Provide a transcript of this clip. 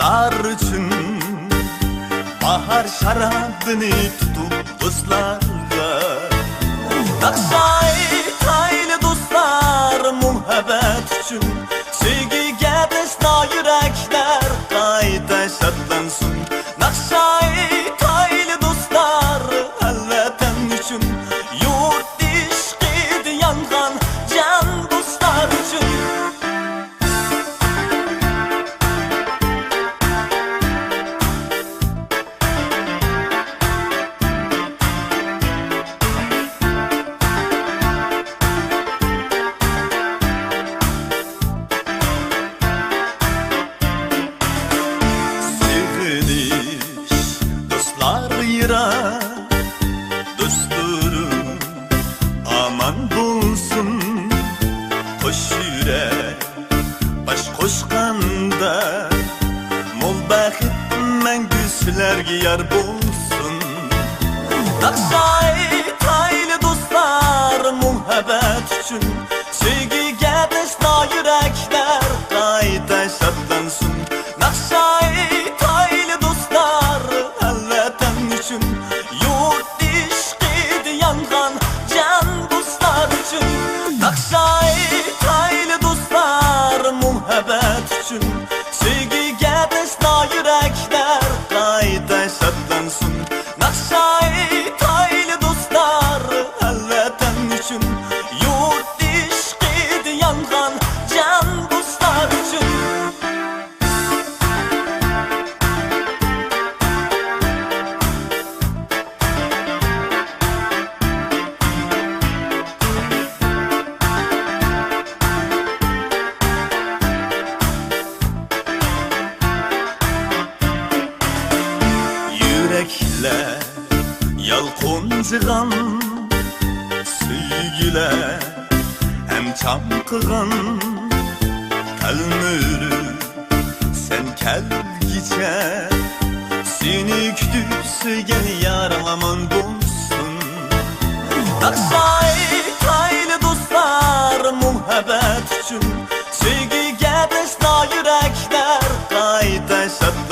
dostlar üçün bahar şarabını tutup dostlarga Nakşaytaylı dostlar muhabbet üçün sevgiga besna yürekler qayta şadlansın Nakşaytaylı dostlar vatan üçün yurt işqidi yangan can dostlar üçün Dostlarım aman bulsun Koş yürek baş koşkanda Mol baxit məngü sizlərge yar bulsun Nakşaytaylı dostlar muhabbet üçün sevgiga besna yürekler qayta şadlansın Nakşaytaylı dostlar vatan üçün yurt işqidi yangan can dostlar üçün Nakşaytaylı dostlar muhabbet üçün sevgiga besna yürekler qayta şadlansın Nakşaytaylı dostlar vatan üçün yurt işqidi yangan can dostlar üçün Yürekler yalqoncıgan Süygüler hem çamqıgan Kalmürü sen kelgice Seni kütüp söygen yaralaman bulsun Nakşaytaylı dostlar muhabbet üçün sevgiga besna yürekler qayta şad